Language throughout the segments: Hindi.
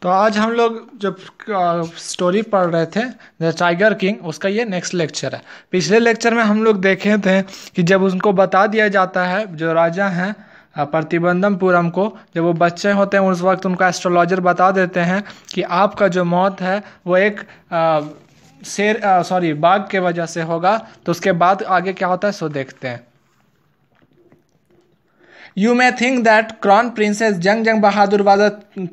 तो आज हम लोग जब स्टोरी पढ़ रहे थे द टाइगर किंग, उसका ये नेक्स्ट लेक्चर है। पिछले लेक्चर में हम लोग देखे थे कि जब उनको बता दिया जाता है, जो राजा हैं प्रतिबंधमपुरम को, जब वो बच्चे होते हैं उस वक्त उनको एस्ट्रोलॉजर बता देते हैं कि आपका जो मौत है वो एक बाघ के वजह से होगा। तो उसके बाद आगे क्या होता है सो देखते हैं। You may think that Crown Princess Jang Bahadur was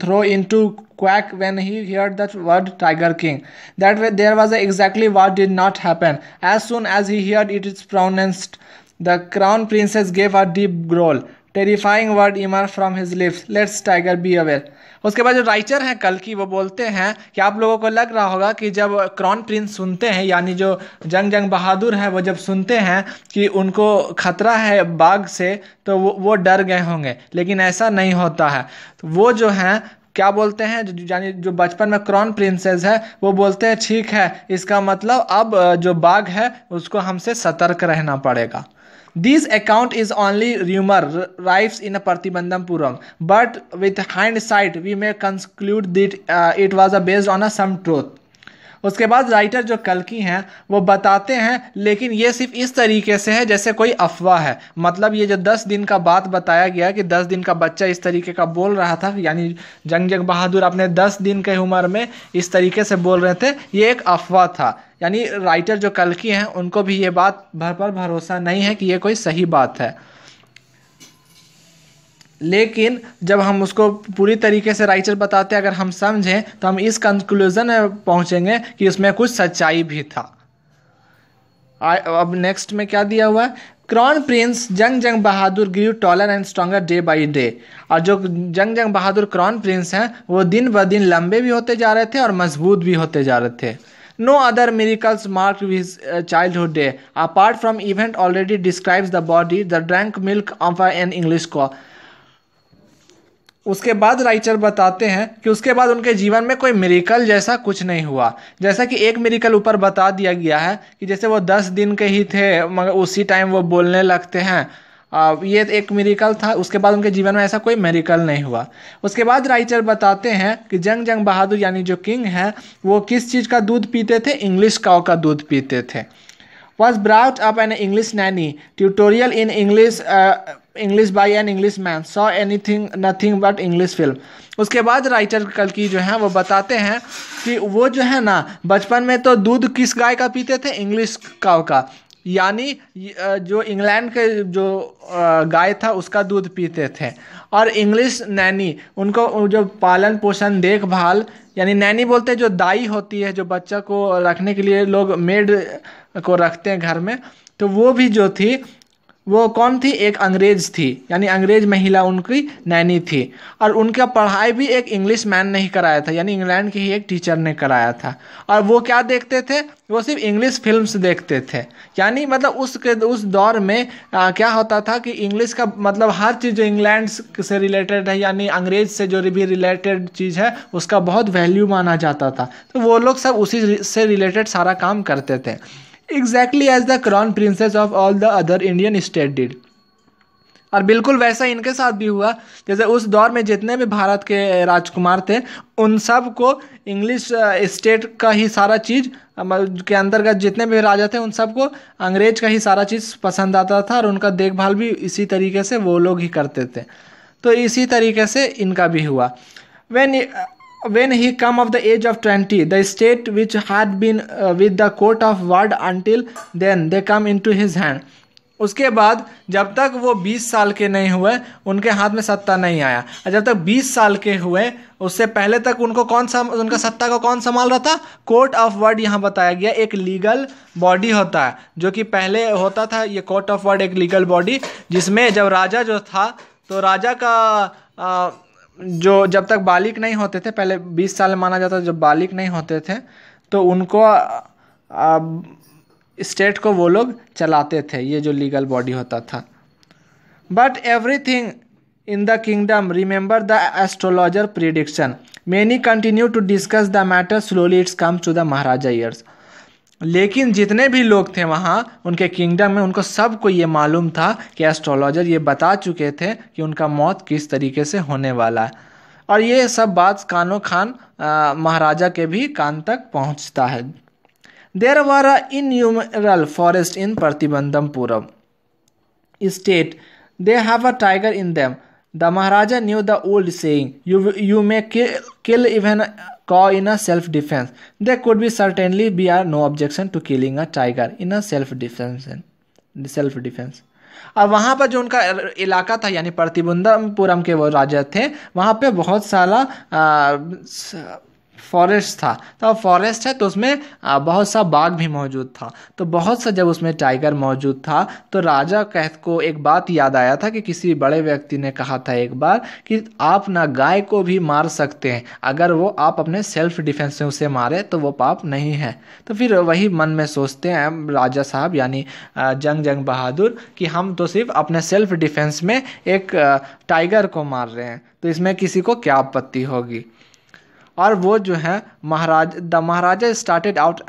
thrown into quack when he heard the word Tiger King. There was exactly what did not happen. As soon as he heard it is pronounced, the Crown Princess gave a deep growl. Terrifying word emerged from his lips. Let's Tiger be aware. उसके बाद जो राइटर हैं कल की, वो बोलते हैं कि आप लोगों को लग रहा होगा कि जब क्राउन प्रिंस सुनते हैं, यानी जो जंग बहादुर है, वो जब सुनते हैं कि उनको खतरा है बाघ से, तो वो डर गए होंगे, लेकिन ऐसा नहीं होता है। तो वो जो हैं क्या बोलते हैं, यानी जो बचपन में क्राउन प्रिंसेस है वो बोलते हैं ठीक है, इसका मतलब अब जो बाघ है उसको हमसे सतर्क रहना पड़ेगा। This account is only rumor rife in Partibandampuram, but with hindsight we may conclude that it was based on some truth. उसके बाद राइटर जो कल्कि हैं वो बताते हैं, लेकिन ये सिर्फ इस तरीके से है जैसे कोई अफवाह है। मतलब ये जो 10 दिन का बात बताया गया कि 10 दिन का बच्चा इस तरीके का बोल रहा था, यानी जंग बहादुर अपने 10 दिन के उम्र में इस तरीके से बोल रहे थे, ये एक अफवाह था। यानी राइटर जो कल्कि हैं उनको भी ये बात पर भरोसा नहीं है कि ये कोई सही बात है। लेकिन जब हम उसको पूरी तरीके से राइटर बताते हैं, अगर हम समझें तो हम इस कंक्लूजन में पहुंचेंगे कि उसमें कुछ सच्चाई भी था। अब नेक्स्ट में क्या दिया हुआ है, crown prince Jung Bahadur grew taller and stronger day by day. और जो जंग बहादुर क्राउन प्रिंस हैं वो दिन ब दिन लंबे भी होते जा रहे थे और मजबूत भी होते जा रहे थे। No other miracles marked his childhood day. Apart from event already describes the body, the drank milk of an English cow. उसके बाद राइटर बताते हैं कि उसके बाद उनके जीवन में कोई मिरेकल जैसा कुछ नहीं हुआ। जैसा कि एक मिरेकल ऊपर बता दिया गया है कि जैसे वो 10 दिन के ही थे मगर उसी टाइम वो बोलने लगते हैं, ये एक मिरेकल था। उसके बाद उनके जीवन में ऐसा कोई मिरेकल नहीं हुआ। उसके बाद राइटर बताते हैं कि जंग बहादुर यानी जो किंग है वो किस चीज़ का दूध पीते थे, इंग्लिश काऊ का दूध पीते थे। Was brought up an English nanny, tutorial in English by an Englishman, saw nothing but English film. उसके बाद राइटर कल की जो है वो बताते हैं कि वो जो है ना बचपन में तो दूध किस गाय का पीते थे, इंग्लिश काऊ का, यानी जो इंग्लैंड के जो गाय था उसका दूध पीते थे। और इंग्लिश नैनी, उनको जो पालन पोषण देखभाल, यानी नैनी बोलते हैं जो दाई होती है, जो बच्चा को रखने के लिए लोग मेड को रखते हैं घर में, तो वो भी जो थी वो कौन थी, एक अंग्रेज थी, यानी अंग्रेज महिला उनकी नैनी थी। और उनका पढ़ाई भी एक इंग्लिश मैन ने ही कराया था, यानी इंग्लैंड के ही एक टीचर ने कराया था। और वो क्या देखते थे, वो सिर्फ इंग्लिश फिल्म्स देखते थे। यानी मतलब उस दौर में क्या होता था कि इंग्लिश का मतलब हर चीज़ जो इंग्लैंड से रिलेटेड है, यानी अंग्रेज से जो भी रिलेटेड चीज़ है उसका बहुत वैल्यू माना जाता था। तो वो लोग सब उसी से रिलेटेड सारा काम करते थे, exactly as the crown princess of all the other Indian state did. और बिल्कुल वैसा इनके साथ भी हुआ, जैसे उस दौर में जितने भी भारत के राजकुमार थे उन सब को इंग्लिश स्टेट का ही सारा चीज़ के अंतर्गत जितने भी राजा थे उन सबको अंग्रेज का ही सारा चीज़ पसंद आता था, और उनका देखभाल भी इसी तरीके से वो लोग ही करते थे। तो इसी तरीके से इनका भी हुआ। When he come of the age of 20, the state which had been with the court of ward until then, they come into his hand. उसके बाद जब तक वो 20 साल के नहीं हुए उनके हाथ में सत्ता नहीं आया, और जब तक 20 साल के हुए उससे पहले तक उनको उनका सत्ता को कौन संभाल रहा था, कोर्ट ऑफ वर्ड। यहाँ बताया गया एक लीगल बॉडी होता है, जो कि पहले होता था ये कोर्ट ऑफ वर्ड, एक लीगल बॉडी जिसमें जब राजा जो था तो राजा का जो जब तक बालिक नहीं होते थे, पहले 20 साल माना जाता था, जब बालिक नहीं होते थे तो उनको स्टेट को वो लोग चलाते थे, ये जो लीगल बॉडी होता था। But everything in the kingdom remember the astrologer prediction, many continue to discuss the matter, slowly it's come to the maharaja ears. लेकिन जितने भी लोग थे वहाँ उनके किंगडम में, उनको सबको ये मालूम था कि एस्ट्रोलॉजर ये बता चुके थे कि उनका मौत किस तरीके से होने वाला है। और ये सब बात कानो खान महाराजा के भी कान तक पहुंचता है। There were innumerable forests in प्रतिबंधमपुरम state. They have a tiger in them. The Maharaja knew the old saying, you may kill even a cow in a self-defense. There could be certainly be no objection to killing a tiger in a self-defense. और वहाँ पर जो उनका इलाका था यानी प्रतिबंधमपुरम के वो राजा थे, वहाँ पे बहुत सारा फॉरेस्ट था। तो फॉरेस्ट है तो उसमें बहुत सा बाघ भी मौजूद था। तो बहुत सा जब उसमें टाइगर मौजूद था तो राजा को एक बात याद आया था कि किसी बड़े व्यक्ति ने कहा था एक बार कि आप ना गाय को भी मार सकते हैं, अगर वो आप अपने सेल्फ डिफेंस से उसे मारे तो वो पाप नहीं है। तो फिर वही मन में सोचते हैं राजा साहब यानी जंग बहादुर कि हम तो सिर्फ अपने सेल्फ डिफेंस में एक टाइगर को मार रहे हैं, तो इसमें किसी को क्या आपत्ति होगी। और वो जो है the Maharaja started out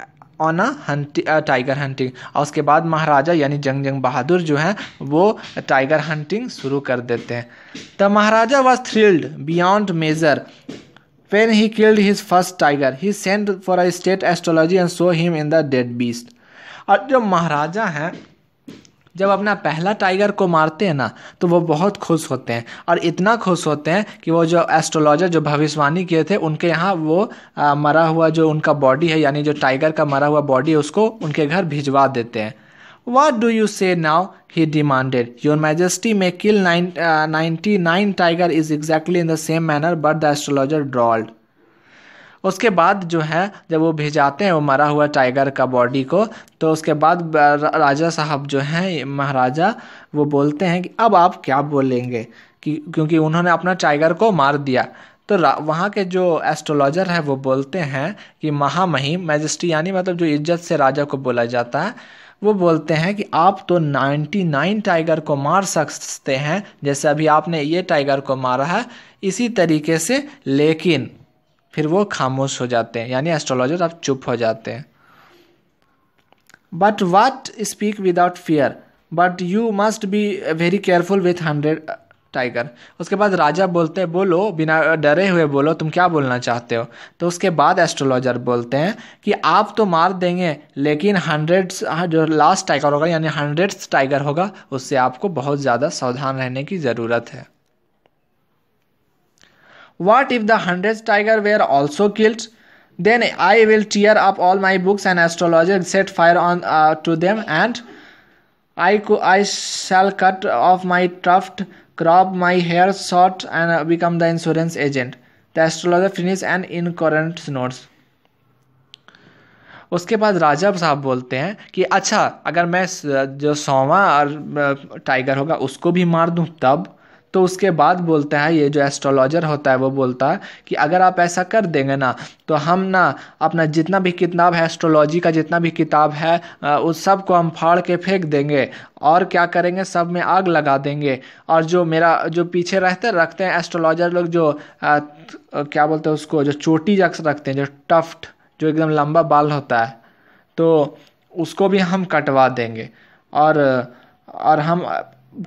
on a tiger hunting, और उसके बाद महाराजा यानी जंग बहादुर जो है वो टाइगर हंटिंग शुरू कर देते हैं। The maharaja was thrilled beyond major when he killed his first tiger. He sent for a state astrology and so him in the dead beast. और जो महाराजा हैं जब अपना पहला टाइगर को मारते हैं ना तो वो बहुत खुश होते हैं, और इतना खुश होते हैं कि वो जो एस्ट्रोलॉजर जो भविष्यवाणी किए थे उनके यहाँ वो मरा हुआ जो उनका बॉडी है यानी जो टाइगर का मरा हुआ बॉडी है उसको उनके घर भिजवा देते हैं। What do you say now? He demanded. Your Majesty may kill 99 tiger is exactly in the same manner, but the astrologer drawled. उसके बाद जो है जब वो भेजाते हैं वो मरा हुआ टाइगर का बॉडी को, तो उसके बाद राजा साहब जो हैं महाराजा वो बोलते हैं कि अब आप क्या बोलेंगे क्योंकि उन्होंने अपना टाइगर को मार दिया। तो वहाँ के जो एस्ट्रोलॉजर है वो बोलते हैं कि महामहिम मैजेस्टी यानी मतलब जो इज्जत से राजा को बोला जाता है, वो बोलते हैं कि आप तो 99 टाइगर को मार सकते हैं जैसे अभी आपने ये टाइगर को मारा है इसी तरीके से, लेकिन फिर वो खामोश हो जाते हैं यानी एस्ट्रोलॉजर अब चुप हो जाते हैं। But what speak without fear, but you must be very careful with 100 tiger. उसके बाद राजा बोलते हैं बोलो, बिना डरे हुए बोलो, तुम क्या बोलना चाहते हो। तो उसके बाद एस्ट्रोलॉजर बोलते हैं कि आप तो मार देंगे लेकिन 100 जो लास्ट टाइगर होगा यानी 100th टाइगर होगा उससे आपको बहुत ज़्यादा सावधान रहने की ज़रूरत है। What if the 100th tiger were also killed? Then I will tear up all my books and astrology, set fire on to them, and I shall cut off my tuft, crop my hair short, and become the insurance agent. The astrologer finished an incoherent notes. उसके बाद राजा साहब बोलते हैं कि अच्छा अगर मैं जो 100वां टाइगर होगा उसको भी मार दूं तब। तो उसके बाद बोलता है ये जो एस्ट्रोलॉजर होता है वो बोलता है कि अगर आप ऐसा कर देंगे ना तो हम ना अपना जितना भी किताब है एस्ट्रोलॉजी का जितना भी किताब है उस सब को हम फाड़ के फेंक देंगे और क्या करेंगे सब में आग लगा देंगे। और जो मेरा जो पीछे रखते हैं एस्ट्रोलॉजर लोग जो क्या बोलते हैं उसको जो चोटी रखते हैं जो टफ्ट जो एकदम लंबा बाल होता है तो उसको भी हम कटवा देंगे और हम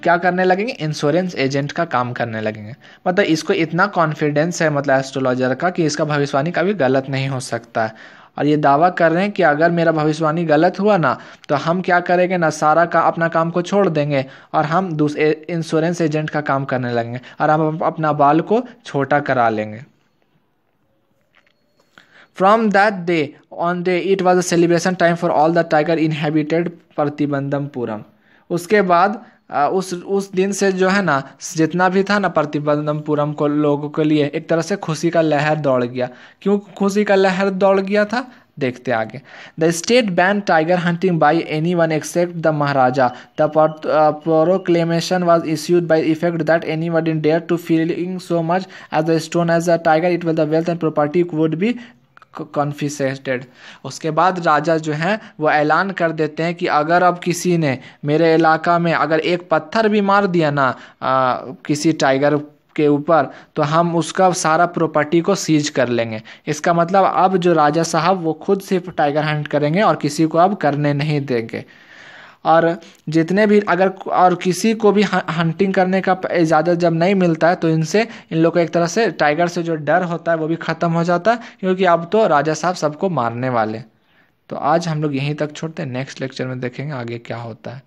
क्या करने लगेंगे इंश्योरेंस एजेंट का काम करने लगेंगे। मतलब इसको इतना कॉन्फिडेंस है मतलब एस्ट्रोलॉजर का कि इसका भविष्यवाणी कभी गलत नहीं हो सकता है। और ये दावा कर रहे हैं कि अगर मेरा भविष्यवाणी गलत हुआ ना तो हम क्या करेंगे ना सारा का अपना काम को छोड़ देंगे और हम दूसरे इंश्योरेंस एजेंट का काम करने लगेंगे और हम अपना बाल को छोटा करा लेंगे। From that day on day it was a celebration time for all the tiger inhabited प्रतिबंधमपुरम। उसके बाद उस दिन से जो है ना जितना भी था ना प्रतिबंधमपुरम को लोगों के लिए एक तरह से खुशी का लहर दौड़ गया। क्यों खुशी का लहर दौड़ गया था देखते आगे। The state ban tiger hunting by any one except the Maharaja. The proclamation was issued by effect that any one in dare to feeling so much as the stone as the tiger it will the wealth and property would be confiscated. उसके बाद राजा जो हैं वो ऐलान कर देते हैं कि अगर अब किसी ने मेरे इलाका में अगर एक पत्थर भी मार दिया ना किसी टाइगर के ऊपर तो हम उसका सारा प्रॉपर्टी को सीज कर लेंगे। इसका मतलब अब जो राजा साहब वो खुद सिर्फ टाइगर हंट करेंगे और किसी को अब करने नहीं देंगे। और जितने भी अगर और किसी को भी हंटिंग करने का इजाज़त जब नहीं मिलता है तो इन लोग को एक तरह से टाइगर से जो डर होता है वो भी ख़त्म हो जाता है, क्योंकि अब तो राजा साहब सबको मारने वाले। तो आज हम लोग यहीं तक छोड़ते हैं, नेक्स्ट लेक्चर में देखेंगे आगे क्या होता है।